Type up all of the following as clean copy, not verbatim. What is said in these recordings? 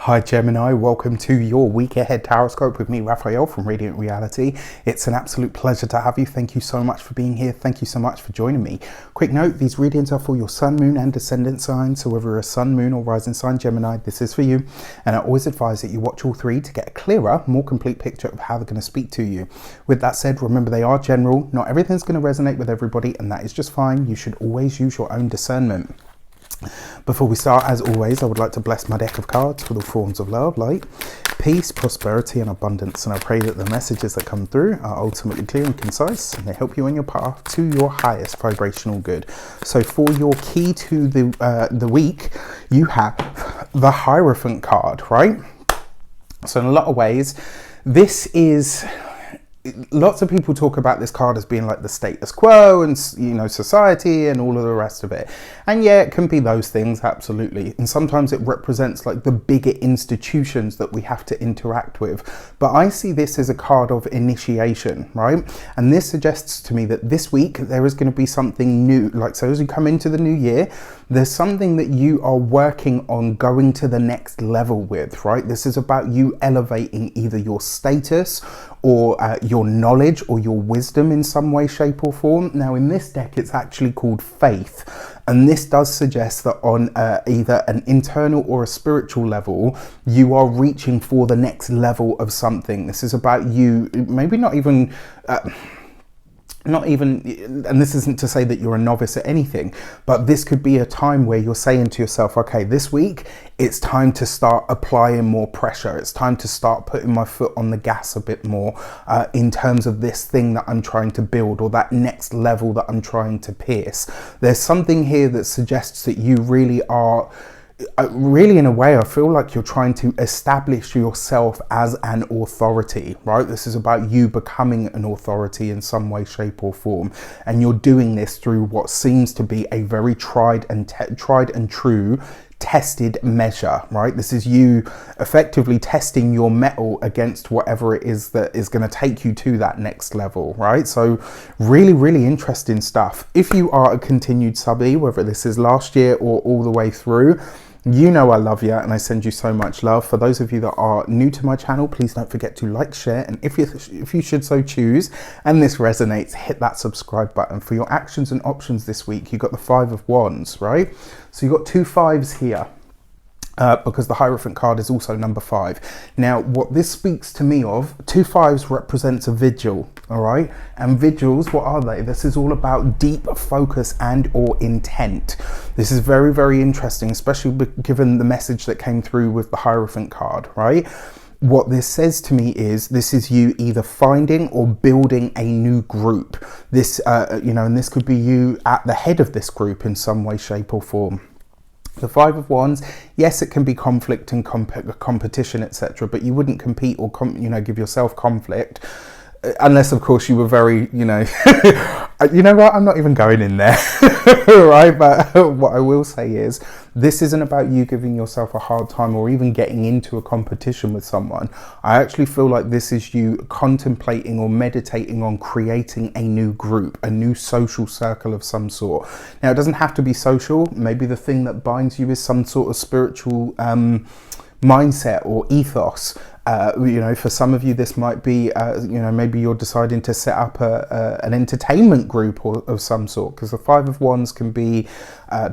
Hi Gemini, welcome to your week ahead horoscope with me, Raphael from Radiant Reality. It's an absolute pleasure to have you. Thank you so much for being here. Thank you so much for joining me. Quick note, these readings are for your sun, moon and descendant signs. So whether you're a sun, moon or rising sign Gemini, this is for you. And I always advise that you watch all three to get a clearer, more complete picture of how they're going to speak to you. With that said, remember they are general. Not everything's going to resonate with everybody, and that is just fine. You should always use your own discernment. Before we start, as always, I would like to bless my deck of cards with all forms of love, light, peace, prosperity and abundance. And I pray that the messages that come through are ultimately clear and concise, and they help you on your path to your highest vibrational good. So for your key to the week, you have the Hierophant card, right? So in a lot of ways, this is... Lots of people talk about this card as being like the status quo and, you know, society and all of the rest of it. And yeah, it can be those things, absolutely. And sometimes it represents like the bigger institutions that we have to interact with. But I see this as a card of initiation, right? And this suggests to me that this week there is going to be something new. Like, so as you come into the new year, there's something that you are working on going to the next level with, right? This is about you elevating either your status or your knowledge or your wisdom in some way, shape or form. Now in this deck, it's actually called Faith. And this does suggest that on either an internal or a spiritual level, you are reaching for the next level of something. This is about you, maybe not even, and this isn't to say that you're a novice at anything, but this could be a time where you're saying to yourself, okay, this week, it's time to start applying more pressure. It's time to start putting my foot on the gas a bit more in terms of this thing that I'm trying to build or that next level that I'm trying to pierce. There's something here that suggests that you really are really, in a way, I feel like you're trying to establish yourself as an authority, right? This is about you becoming an authority in some way, shape or form. And you're doing this through what seems to be a very tried and true tested measure, right? This is you effectively testing your mettle against whatever it is that is going to take you to that next level, right? So really, really interesting stuff. If you are a continued subby, whether this is last year or all the way through, you know I love you and I send you so much love. For those of you that are new to my channel, please don't forget to like, share, and if you should so choose and this resonates, hit that subscribe button. For your actions and options this week, you got the 5 of Wands, right? So you got 2 5s here. Because the Hierophant card is also number 5. Now, what this speaks to me of, 2 5s represents a vigil, all right? And vigils, what are they? This is all about deep focus and or intent. This is very, very interesting, especially given the message that came through with the Hierophant card, right? What this says to me is this is you either finding or building a new group. This, you know, and this could be you at the head of this group in some way, shape or form. The 5 of Wands, yes, it can be conflict and competition, etc., but you wouldn't compete or give yourself conflict unless, of course, you were very, you know what, I'm not even going in there, right? But what I will say is this isn't about you giving yourself a hard time or even getting into a competition with someone. I actually feel like this is you contemplating or meditating on creating a new group, a new social circle of some sort. Now, it doesn't have to be social. Maybe the thing that binds you is some sort of spiritual mindset or ethos. You know, for some of you, this might be, you know, maybe you're deciding to set up an entertainment group of some sort, because the 5 of Wands can be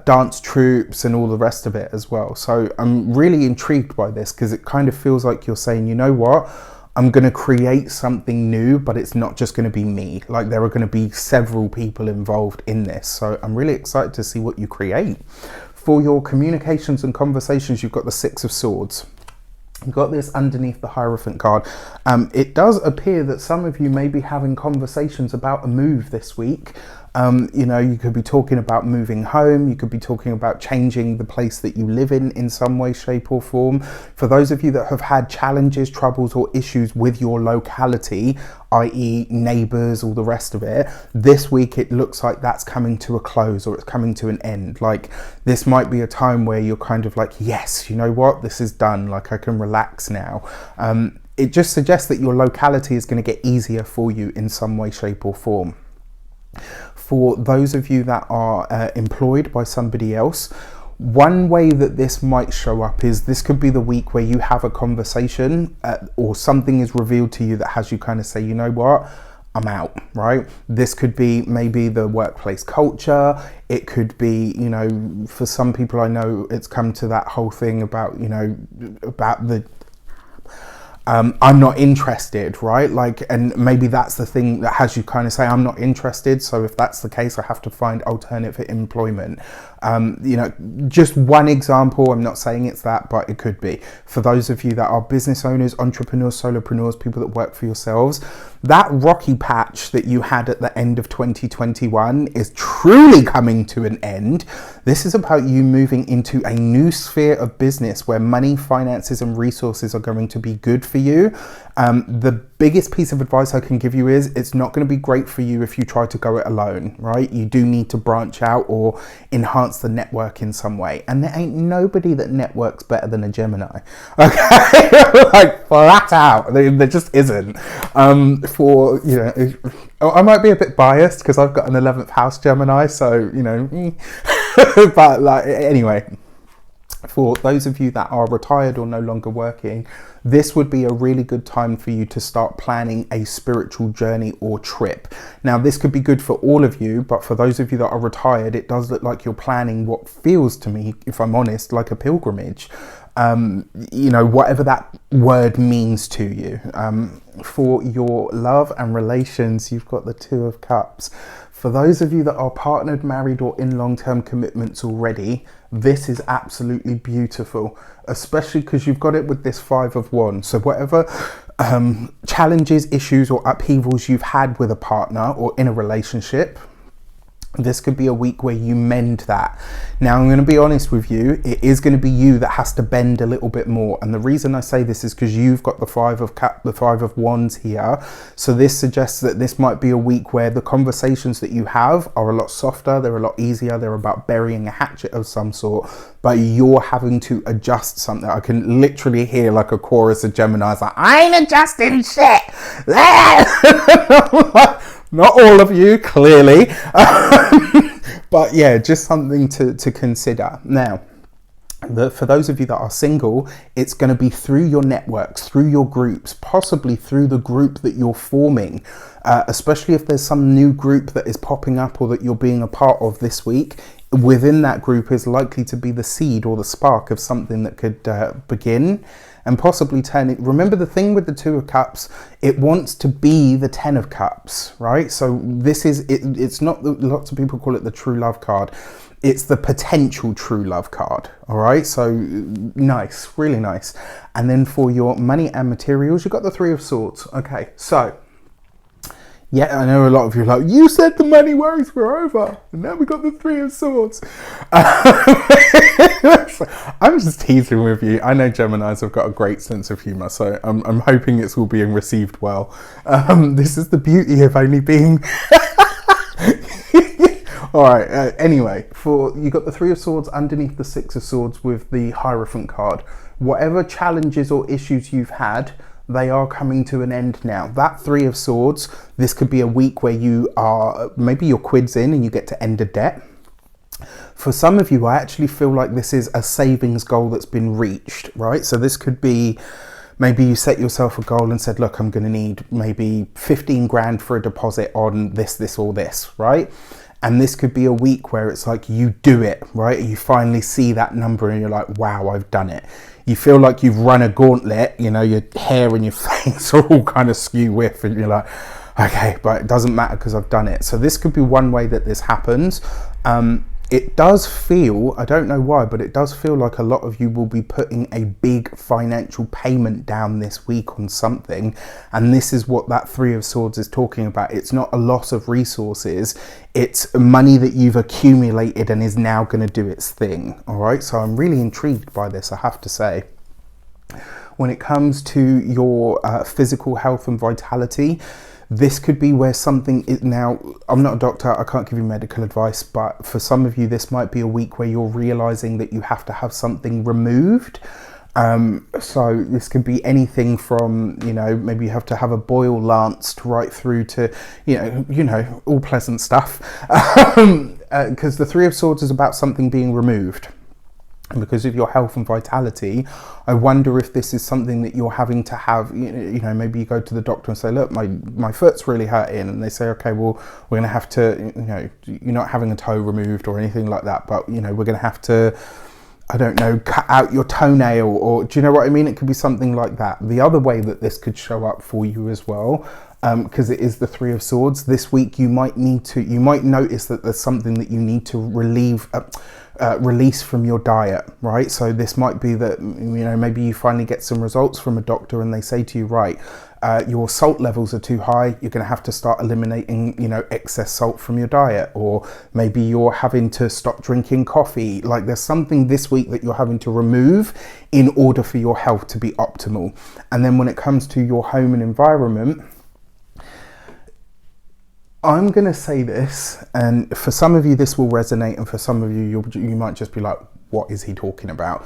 dance troupes and all the rest of it as well. So I'm really intrigued by this because it kind of feels like you're saying, you know what, I'm going to create something new, but it's not just going to be me. Like, there are going to be several people involved in this. So I'm really excited to see what you create. For your communications and conversations, you've got the 6 of Swords. You've got this underneath the Hierophant card. It does appear that some of you may be having conversations about a move this week. You know, you could be talking about moving home. You could be talking about changing the place that you live in some way, shape or form. For those of you that have had challenges, troubles or issues with your locality, i.e. neighbours, all the rest of it, this week it looks like that's coming to a close or it's coming to an end. Like, this might be a time where you're kind of like, yes, you know what, this is done. Like, I can relax now. It just suggests that your locality is going to get easier for you in some way, shape or form. For those of you that are employed by somebody else, One way that this might show up is this could be the week where you have a conversation or something is revealed to you that has you kind of say, you know what, I'm out, right? This could be maybe the workplace culture. It could be, you know, for some people I know it's come to that whole thing about, you know, about the I'm not interested, right? Like, and maybe that's the thing that has you kind of say, I'm not interested. So if that's the case, I have to find alternative employment. You know, just one example, I'm not saying it's that, but it could be. For those of you that are business owners, entrepreneurs, solopreneurs, people that work for yourselves, that rocky patch that you had at the end of 2021 is truly coming to an end. This is about you moving into a new sphere of business where money, finances, and resources are going to be good for you. The biggest piece of advice I can give you is it's not going to be great for you if you try to go it alone, right? You do need to branch out or enhance the network in some way. And there ain't nobody that networks better than a Gemini. Okay? Like, flat out. There just isn't. For, you know, I might be a bit biased because I've got an 11th house Gemini, so, you know, but like, anyway. For those of you that are retired or no longer working, this would be a really good time for you to start planning a spiritual journey or trip. Now, this could be good for all of you, but for those of you that are retired, it does look like you're planning what feels to me, if I'm honest, like a pilgrimage. You know, whatever that word means to you. For your love and relations, you've got the Two of Cups. For those of you that are partnered, married, or in long-term commitments already, this is absolutely beautiful, especially because you've got it with this Five of Wands. So whatever challenges, issues, or upheavals you've had with a partner or in a relationship, this could be a week where you mend that. Now, I'm going to be honest with you, it is going to be you that has to bend a little bit more. And the reason I say this is because you've got the Five of Wands here. So this suggests that this might be a week where the conversations that you have are a lot softer, they're a lot easier, they're about burying a hatchet of some sort, but you're having to adjust something. I can literally hear like a chorus of Geminis like, I ain't adjusting shit. Not all of you, clearly. But yeah, just something to consider. Now, for those of you that are single, it's going to be through your networks, through your groups, possibly through the group that you're forming, especially if there's some new group that is popping up or that you're being a part of this week. Within that group is likely to be the seed or the spark of something that could begin and possibly turn it. Remember, the thing with the Two of Cups, it wants to be the Ten of Cups, right? So this is, it's not, lots of people call it the true love card. It's the potential true love card, all right? So nice, really nice. And then for your money and materials, you've got the Three of Swords. Okay, so yeah, I know a lot of you are like, you said the money worries were over, and now we got the Three of Swords. I'm just teasing with you. I know Geminis have got a great sense of humour, so I'm hoping it's all being received well. This is the beauty of only being... All right, anyway, you got the Three of Swords underneath the Six of Swords with the Hierophant card. Whatever challenges or issues you've had, they are coming to an end now. That Three of Swords, this could be a week where you are, maybe your quid's in and you get to end a debt. For some of you, I actually feel like this is a savings goal that's been reached, right? So this could be, maybe you set yourself a goal and said, look, I'm going to need maybe 15 grand for a deposit on this, or this, right? And this could be a week where it's like you do it, right? You finally see that number and you're like, wow, I've done it. You feel like you've run a gauntlet, you know, your hair and your face are all kind of skew with, and you're like, okay, but it doesn't matter because I've done it. So this could be one way that this happens. It does feel, I don't know why, but it does feel like a lot of you will be putting a big financial payment down this week on something. And this is what that Three of Swords is talking about. It's not a loss of resources. It's money that you've accumulated and is now going to do its thing. All right. So I'm really intrigued by this, I have to say. When it comes to your physical health and vitality, this could be where something is now, I'm not a doctor, I can't give you medical advice, but for some of you, this might be a week where you're realizing that you have to have something removed. So this could be anything from, you know, maybe you have to have a boil lanced right through to, you know, all pleasant stuff. Because the Three of Swords is about something being removed. And because of your health and vitality, I wonder if this is something that you're having to have, you know, maybe you go to the doctor and say, look, my foot's really hurting. And they say, okay, well, we're going to have to, you know, you're not having a toe removed or anything like that, but, you know, we're going to have to, I don't know, cut out your toenail, or do you know what I mean? It could be something like that. The other way that this could show up for you as well, because it is the Three of Swords, this week you might notice that there's something that you need to release from your diet, right? So this might be that, you know, maybe you finally get some results from a doctor and they say to you, right, your salt levels are too high, you're going to have to start eliminating, you know, excess salt from your diet, or maybe you're having to stop drinking coffee. Like there's something this week that you're having to remove in order for your health to be optimal. And then when it comes to your home and environment, I'm going to say this, and for some of you this will resonate, and for some of you you might just be like, what is he talking about?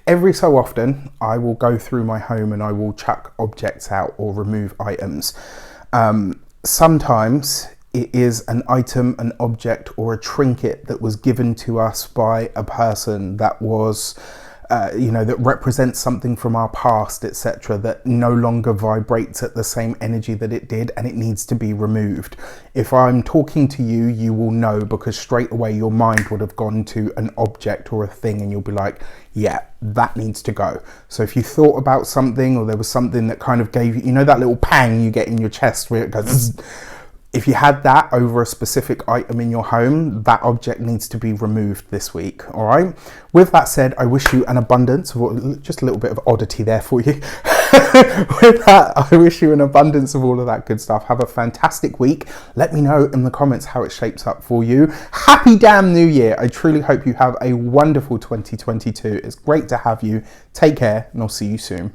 Every so often I will go through my home and I will chuck objects out or remove items. Sometimes it is an item, an object, or a trinket that was given to us by a person that was you know, that represents something from our past, etc., that no longer vibrates at the same energy that it did, and it needs to be removed. If I'm talking to you, you will know, because straight away your mind would have gone to an object or a thing, and you'll be like, yeah, that needs to go. So if you thought about something, or there was something that kind of gave you, you know, that little pang you get in your chest where it goes, if you had that over a specific item in your home, that object needs to be removed this week, all right? With that said, I wish you an abundance of, just a little bit of oddity there for you. With that, I wish you an abundance of all of that good stuff. Have a fantastic week. Let me know in the comments how it shapes up for you. Happy damn New Year. I truly hope you have a wonderful 2022. It's great to have you. Take care, and I'll see you soon.